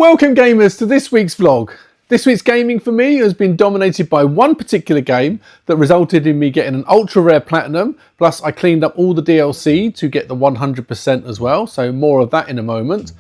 Welcome gamers to this week's vlog. This week's gaming for me has been dominated by one particular game that resulted in me getting an ultra rare platinum, plus I cleaned up all the DLC to get the 100% as well, so more of that in a moment.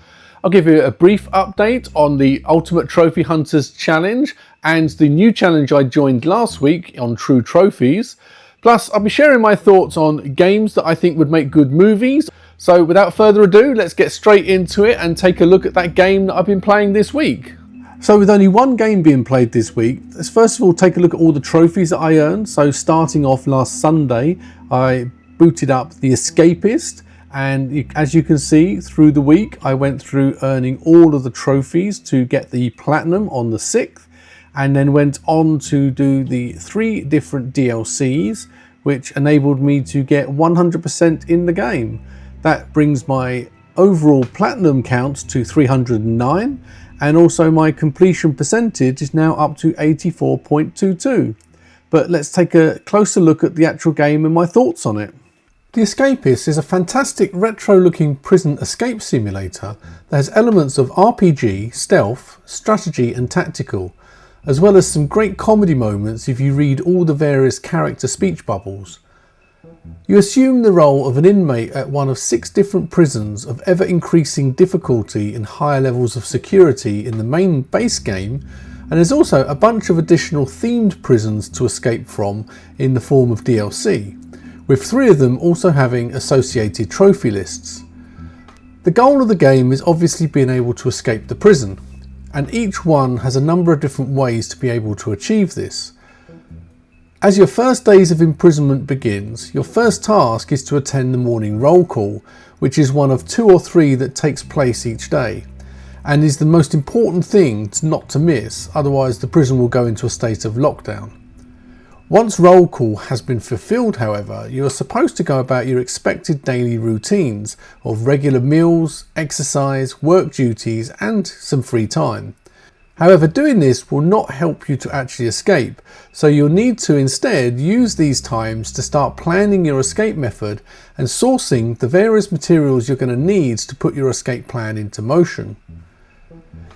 I'll give you a brief update on the Ultimate Trophy Hunters challenge and the new challenge I joined last week on True Trophies. Plus I'll be sharing my thoughts on games that I think would make good movies. So without further ado, let's get straight into it and take a look at that game that I've been playing this week. So with only one game being played this week, let's first of all take a look at all the trophies that I earned. So starting off last Sunday, I booted up The Escapist, and as you can see through the week, I went through earning all of the trophies to get the platinum on the 6th, and then went on to do the 3 different DLCs, which enabled me to get 100% in the game. That brings my overall platinum count to 309, and also my completion percentage is now up to 84.22. But let's take a closer look at the actual game and my thoughts on it. The Escapist is a fantastic retro-looking prison escape simulator that has elements of RPG, stealth, strategy and tactical, as well as some great comedy moments if you read all the various character speech bubbles. You assume the role of an inmate at one of 6 different prisons of ever-increasing difficulty and higher levels of security in the main base game, and there's also a bunch of additional themed prisons to escape from in the form of DLC, with 3 of them also having associated trophy lists. The goal of the game is obviously being able to escape the prison, and each one has a number of different ways to be able to achieve this. As your first days of imprisonment begins, your first task is to attend the morning roll call, which is one of 2 or 3 that takes place each day, and is the most important thing not to miss, otherwise the prison will go into a state of lockdown. Once roll call has been fulfilled, however, you are supposed to go about your expected daily routines of regular meals, exercise, work duties and some free time. However, doing this will not help you to actually escape, so you'll need to instead use these times to start planning your escape method and sourcing the various materials you're going to need to put your escape plan into motion.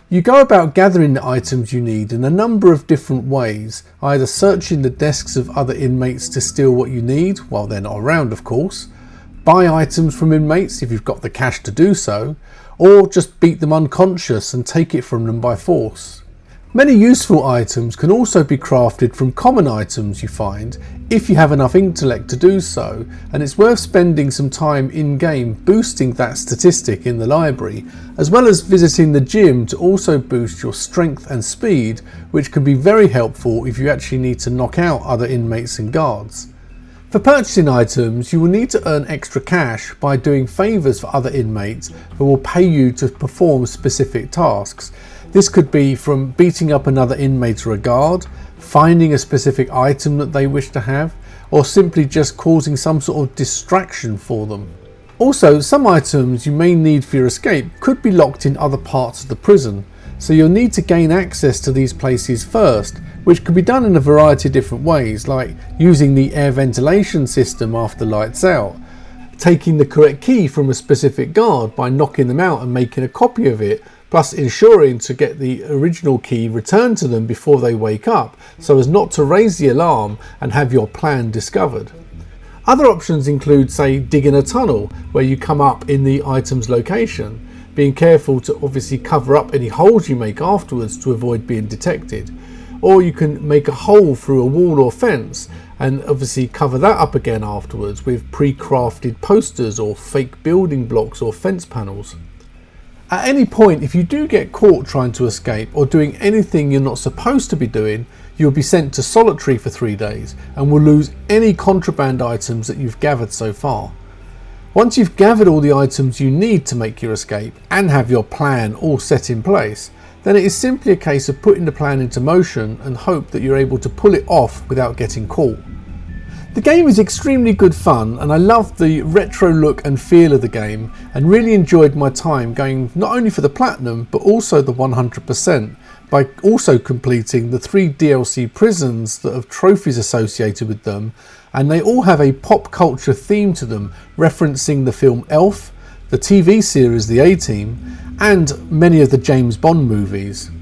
You go about gathering the items you need in a number of different ways, either searching the desks of other inmates to steal what you need, while they're not around of course, buy items from inmates if you've got the cash to do so, or just beat them unconscious and take it from them by force. Many useful items can also be crafted from common items you find if you have enough intellect to do so, and it's worth spending some time in-game boosting that statistic in the library, as well as visiting the gym to also boost your strength and speed, which can be very helpful if you actually need to knock out other inmates and guards. For purchasing items, you will need to earn extra cash by doing favours for other inmates who will pay you to perform specific tasks. This could be from beating up another inmate or a guard, finding a specific item that they wish to have, or simply just causing some sort of distraction for them. Also, some items you may need for your escape could be locked in other parts of the prison, so you'll need to gain access to these places first, which can be done in a variety of different ways, like using the air ventilation system after lights out, taking the correct key from a specific guard by knocking them out and making a copy of it, plus ensuring to get the original key returned to them before they wake up, so as not to raise the alarm and have your plan discovered. Other options include, say, digging a tunnel where you come up in the item's location, being careful to obviously cover up any holes you make afterwards to avoid being detected. Or you can make a hole through a wall or fence and obviously cover that up again afterwards with pre-crafted posters or fake building blocks or fence panels. At any point, if you do get caught trying to escape or doing anything you're not supposed to be doing, you'll be sent to solitary for 3 days and will lose any contraband items that you've gathered so far. Once you've gathered all the items you need to make your escape and have your plan all set in place, then it is simply a case of putting the plan into motion and hope that you're able to pull it off without getting caught. The game is extremely good fun, and I loved the retro look and feel of the game and really enjoyed my time going not only for the platinum but also the 100% by also completing the 3 DLC prisons that have trophies associated with them, and they all have a pop culture theme to them, referencing the film Elf, the TV series The A-Team, and many of the James Bond movies.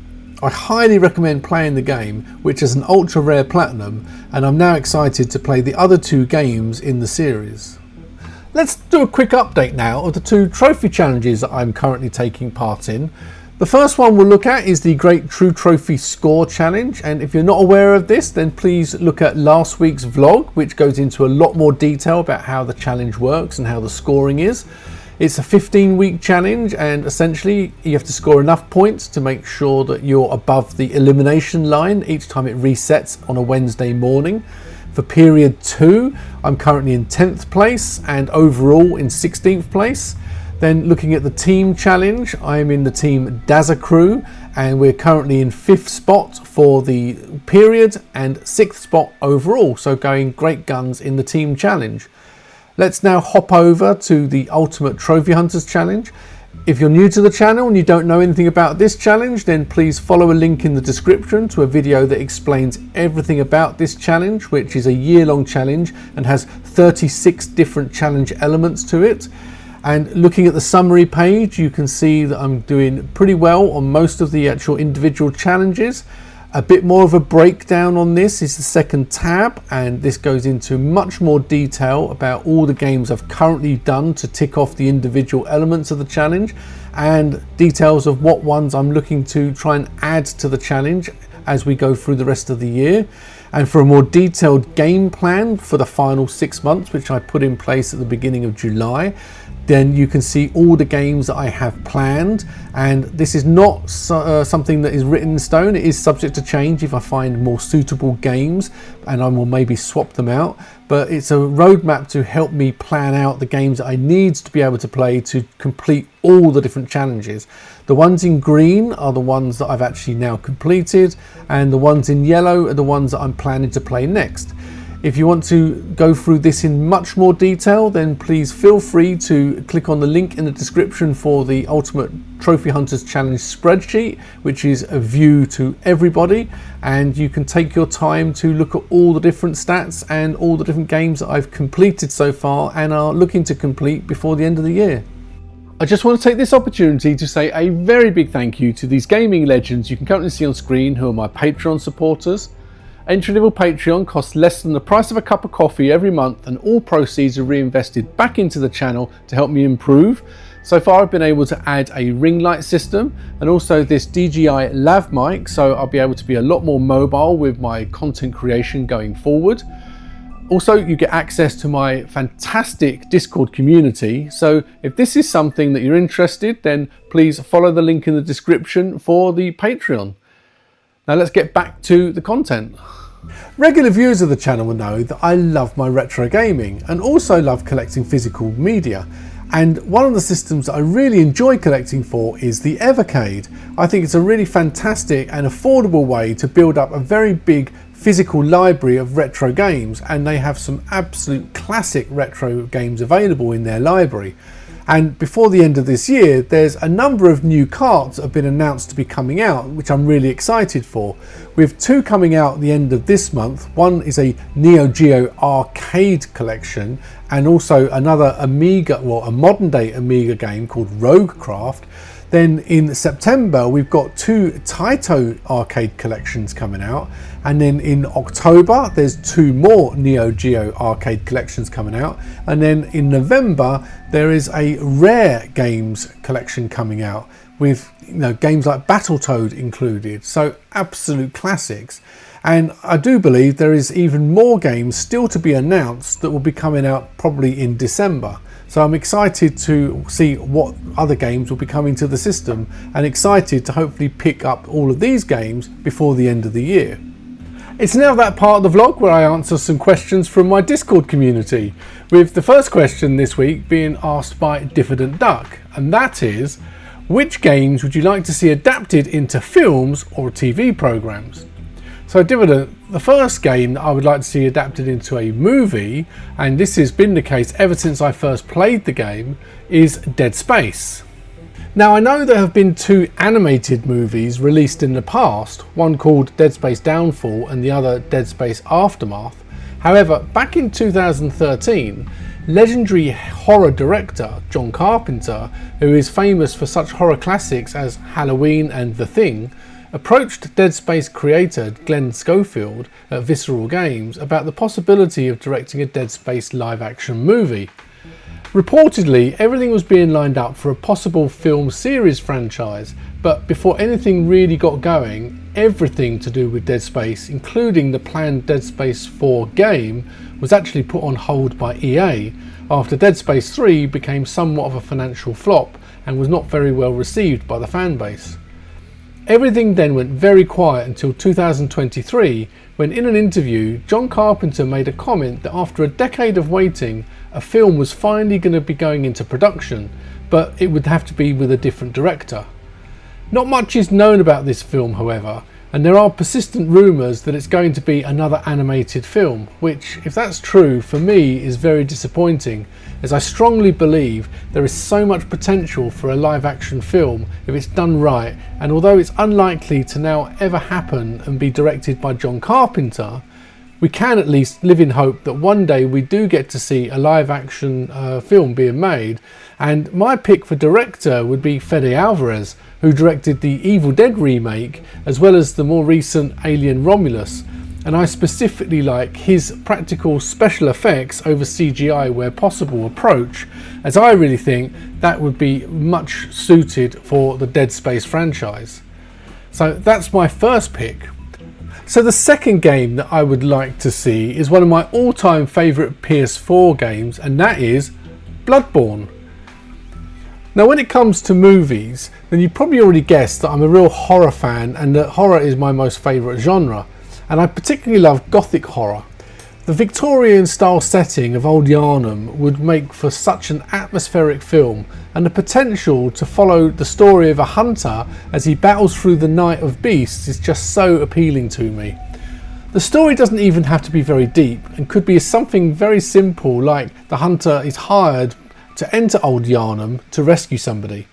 I highly recommend playing the game, which is an ultra rare platinum, and I'm now excited to play the other 2 games in the series. Let's do a quick update now of the 2 trophy challenges that I'm currently taking part in. The first one we'll look at is the Great True Trophy Score Challenge, and if you're not aware of this, then please look at last week's vlog, which goes into a lot more detail about how the challenge works and how the scoring is. It's a 15-week challenge, and essentially you have to score enough points to make sure that you're above the elimination line each time it resets on a Wednesday morning. For period 2, I'm currently in 10th place and overall in 16th place. Then looking at the team challenge, I'm in the team Dazza Crew, and we're currently in 5th spot for the period and 6th spot overall, so going great guns in the team challenge. Let's now hop over to the Ultimate Trophy Hunters Challenge. If you're new to the channel and you don't know anything about this challenge, then please follow a link in the description to a video that explains everything about this challenge, which is a year-long challenge and has 36 different challenge elements to it. And looking at the summary page, you can see that I'm doing pretty well on most of the actual individual challenges. A bit more of a breakdown on this is the second tab, and this goes into much more detail about all the games I've currently done to tick off the individual elements of the challenge, and details of what ones I'm looking to try and add to the challenge as we go through the rest of the year. And for a more detailed game plan for the final 6 months, which I put in place at the beginning of July, then you can see all the games that I have planned. And this is not something that is written in stone. It is subject to change if I find more suitable games, and I will maybe swap them out. But it's a roadmap to help me plan out the games that I need to be able to play to complete all the different challenges. The ones in green are the ones that I've actually now completed, and the ones in yellow are the ones that I'm planning to play next. If you want to go through this in much more detail, then please feel free to click on the link in the description for the Ultimate Trophy Hunters Challenge spreadsheet, which is a view to everybody, and you can take your time to look at all the different stats and all the different games that I've completed so far and are looking to complete before the end of the year. I just want to take this opportunity to say a very big thank you to these gaming legends you can currently see on screen who are my Patreon supporters. Entry level Patreon costs less than the price of a cup of coffee every month, and all proceeds are reinvested back into the channel to help me improve. So far I've been able to add a ring light system and also this DJI lav mic, so I'll be able to be a lot more mobile with my content creation going forward. Also, you get access to my fantastic Discord community, so if this is something that you're interested, then please follow the link in the description for the Patreon. Now let's get back to the content. Regular viewers of the channel will know that I love my retro gaming and also love collecting physical media. And one of the systems that I really enjoy collecting for is the Evercade. I think it's a really fantastic and affordable way to build up a very big physical library of retro games, and they have some absolute classic retro games available in their library. And before the end of this year, there's a number of new carts that have been announced to be coming out, which I'm really excited for. With 2 coming out at the end of this month. One is a Neo Geo arcade collection, and also another Amiga, well, a modern day Amiga game called Roguecraft. Then in September, we've got 2 Taito arcade collections coming out. And then in October, there's 2 more Neo Geo arcade collections coming out. And then in November, there is a Rare Games collection coming out with games like Battletoad included. So absolute classics. And I do believe there is even more games still to be announced that will be coming out probably in December. So I'm excited to see what other games will be coming to the system, and excited to hopefully pick up all of these games before the end of the year. It's now that part of the vlog where I answer some questions from my Discord community, with the first question this week being asked by Diffident Duck, and that is, which games would you like to see adapted into films or TV programs? So Diffident, the first game that I would like to see adapted into a movie, and this has been the case ever since I first played the game, is Dead Space. Now I know there have been 2 animated movies released in the past, one called Dead Space Downfall and the other Dead Space Aftermath. However, back in 2013, Legendary horror director John Carpenter, who is famous for such horror classics as Halloween and The Thing, approached Dead Space creator Glenn Schofield at Visceral Games about the possibility of directing a Dead Space live-action movie. Reportedly, everything was being lined up for a possible film series franchise, but before anything really got going, everything to do with Dead Space, including the planned Dead Space 4 game, was actually put on hold by EA after Dead Space 3 became somewhat of a financial flop and was not very well received by the fan base. Everything then went very quiet until 2023, when in an interview, John Carpenter made a comment that after a decade of waiting, a film was finally going to be going into production, but it would have to be with a different director. Not much is known about this film, however, and there are persistent rumours that it's going to be another animated film, which, if that's true, for me is very disappointing, as I strongly believe there is so much potential for a live-action film if it's done right, and although it's unlikely to now ever happen and be directed by John Carpenter, we can at least live in hope that one day we do get to see a live-action film being made, and my pick for director would be Fede Alvarez, who directed the Evil Dead remake as well as the more recent Alien Romulus, and I specifically like his practical special effects over CGI where possible approach, as I really think that would be much suited for the Dead Space franchise. So that's my first pick. So the second game that I would like to see is one of my all-time favourite PS4 games, and that is Bloodborne. Now when it comes to movies, then you probably already guessed that I'm a real horror fan and that horror is my most favourite genre, and I particularly love gothic horror. The Victorian style setting of Old Yarnham would make for such an atmospheric film, and the potential to follow the story of a hunter as he battles through the night of beasts is just so appealing to me. The story doesn't even have to be very deep and could be something very simple, like the hunter is hired to enter Old Yarnham to rescue somebody.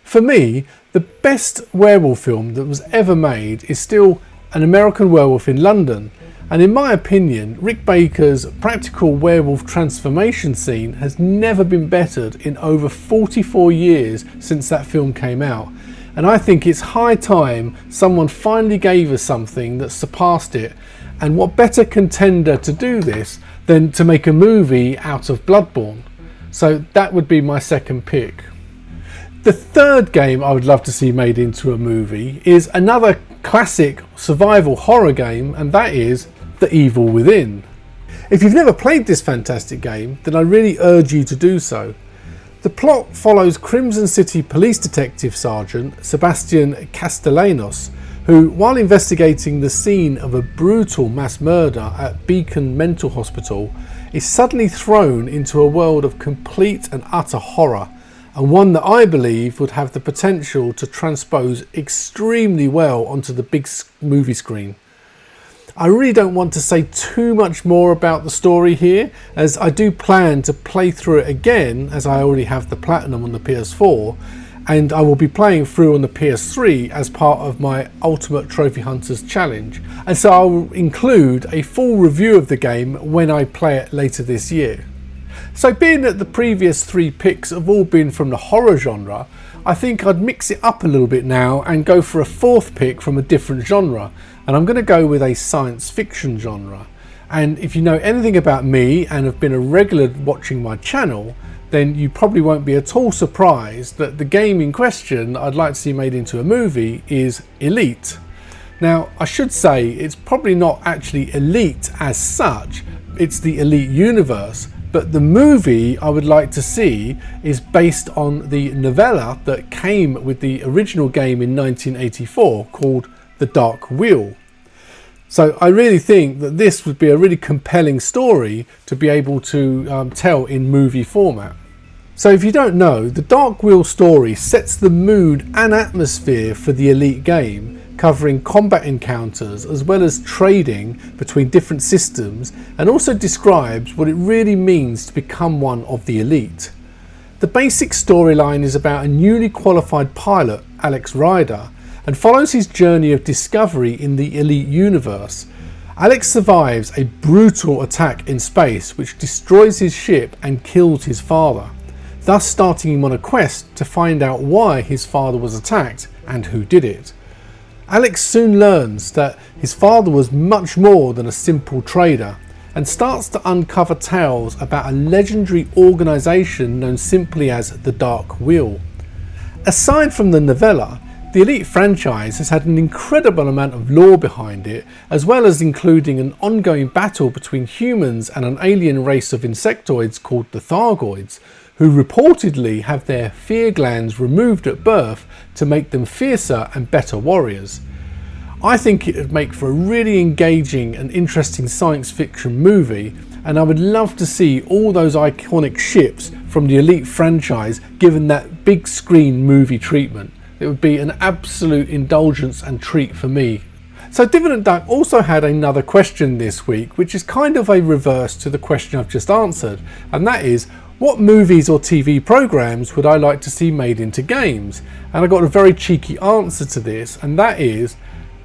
For me, the best werewolf film that was ever made is still An American Werewolf in London, and in my opinion, Rick Baker's practical werewolf transformation scene has never been bettered in over 44 years since that film came out, and I think it's high time someone finally gave us something that surpassed it, and what better contender to do this than to make a movie out of Bloodborne. So that would be my second pick. The third game I would love to see made into a movie is another classic survival horror game, and that is The Evil Within. If you've never played this fantastic game, then I really urge you to do so. The plot follows Crimson City Police Detective Sergeant Sebastian Castellanos, who, while investigating the scene of a brutal mass murder at Beacon Mental Hospital, is suddenly thrown into a world of complete and utter horror, and one that I believe would have the potential to transpose extremely well onto the big movie screen. I really don't want to say too much more about the story here, as I do plan to play through it again, as I already have the Platinum on the PS4, and I will be playing through on the PS3 as part of my Ultimate Trophy Hunters Challenge, and so I'll include a full review of the game when I play it later this year. So being that the previous three picks have all been from the horror genre, I think I'd mix it up a little bit now and go for a fourth pick from a different genre, and I'm going to go with a science fiction genre. And if you know anything about me and have been a regular watching my channel, then you probably won't be at all surprised that the game in question I'd like to see made into a movie is Elite. Now, I should say it's probably not actually Elite as such, it's the Elite universe, but the movie I would like to see is based on the novella that came with the original game in 1984 called The Dark Wheel. So I really think that this would be a really compelling story to be able to tell in movie format. So if you don't know, the Dark Wheel story sets the mood and atmosphere for the Elite game, covering combat encounters as well as trading between different systems, and also describes what it really means to become one of the Elite. The basic storyline is about a newly qualified pilot, Alex Ryder, and follows his journey of discovery in the Elite universe, Alex survives a brutal attack in space which destroys his ship and kills his father, thus starting him on a quest to find out why his father was attacked and who did it. Alex soon learns that his father was much more than a simple trader and starts to uncover tales about a legendary organisation known simply as the Dark Wheel. Aside from the novella, the Elite franchise has had an incredible amount of lore behind it, as well as including an ongoing battle between humans and an alien race of insectoids called the Thargoids, who reportedly have their fear glands removed at birth to make them fiercer and better warriors. I think it would make for a really engaging and interesting science fiction movie, and I would love to see all those iconic ships from the Elite franchise given that big screen movie treatment. It would be an absolute indulgence and treat for me. So Dividend Duck also had another question this week, which is kind of a reverse to the question I've just answered, and that is, what movies or TV programs would I like to see made into games? And I got a very cheeky answer to this, and that is,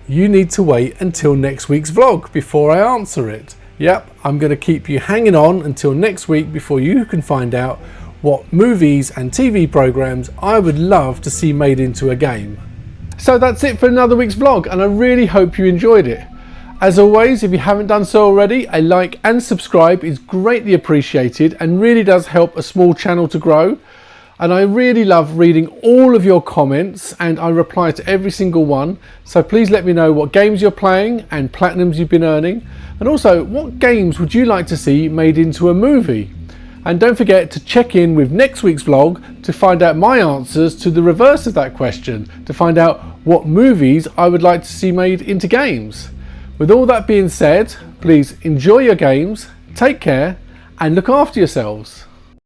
you need to wait until next week's vlog before I answer it. Yep, I'm going to keep you hanging on until next week before you can find out what movies and TV programs I would love to see made into a game. So that's it for another week's vlog, and I really hope you enjoyed it. As always, if you haven't done so already, a like and subscribe is greatly appreciated and really does help a small channel to grow. And I really love reading all of your comments, and I reply to every single one. So please let me know what games you're playing and platinums you've been earning, and also what games would you like to see made into a movie. And don't forget to check in with next week's vlog to find out my answers to the reverse of that question, to find out what movies I would like to see made into games. With all that being said, please enjoy your games, take care, and look after yourselves.